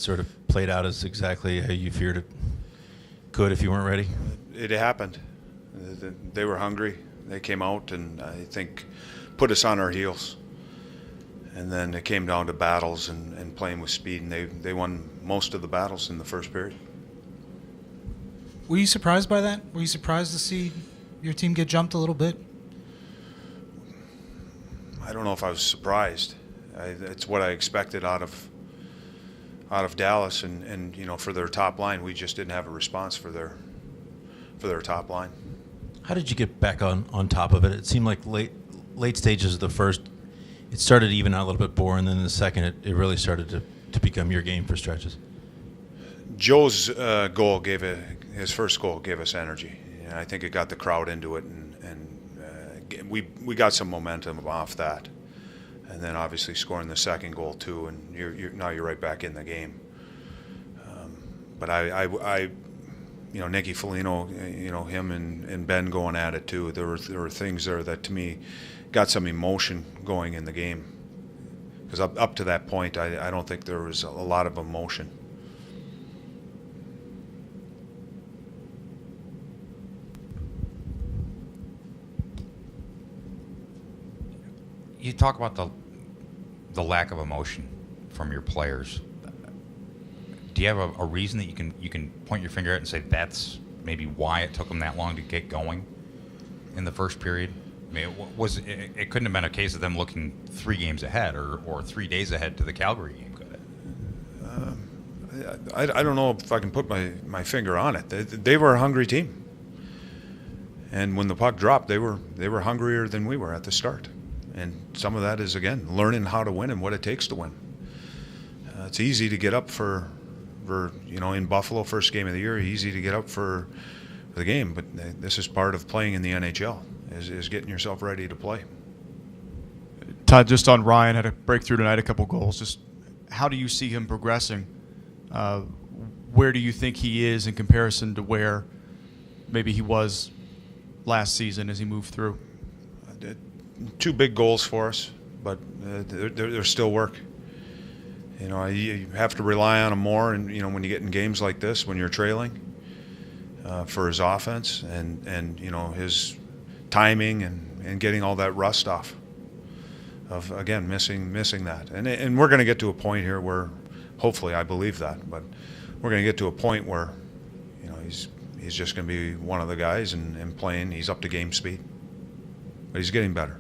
sort of played out as exactly how you feared it could if you weren't ready? It happened. They were hungry. They came out and I think put us on our heels. And then it came down to battles and playing with speed, and they won most of the battles in the first period. Were you surprised by that? Were you surprised to see your team get jumped a little bit? I don't know if I was surprised. It's what I expected out of Dallas, and you know, for their top line, we just didn't have a response for their top line. How did you get back on top of it? It seemed like late stages of the first, it started to even out a little bit more, and then in the second, it really started to become your game for stretches. Joe's goal his first goal gave us energy. And I think it got the crowd into it, and we got some momentum off that. And then obviously scoring the second goal too, and now you're right back in the game. But I you know, Nicky Foligno, you know, him and Ben going at it too. There were things there that to me got some emotion going in the game. Because up to that point, I don't think there was a lot of emotion. You talk about the lack of emotion from your players. Do you have a reason that you can point your finger at and say that's maybe why it took them that long to get going in the first period? I mean, it couldn't have been a case of them looking 3 games ahead or 3 days ahead to the Calgary game, could it? I don't know if I can put my finger on it. They were a hungry team, and when the puck dropped, they were hungrier than we were at the start. And some of that is, again, learning how to win and what it takes to win. It's easy to get up for you know, in Buffalo, first game of the year, easy to get up for the game. But this is part of playing in the NHL, is getting yourself ready to play. Todd, just on Ryan, had a breakthrough tonight, a couple goals. Just how do you see him progressing? Where do you think he is in comparison to where maybe he was last season as he moved through? 2 big goals for us, but there's still work. You know, you have to rely on him more, and you know, when you get in games like this, when you're trailing, for his offense and you know, his timing and getting all that rust off of, again, missing that. And we're going to get to a point here where, hopefully, I believe that, but we're going to get to a point where, you know, he's just going to be one of the guys and playing. He's up to game speed, but he's getting better.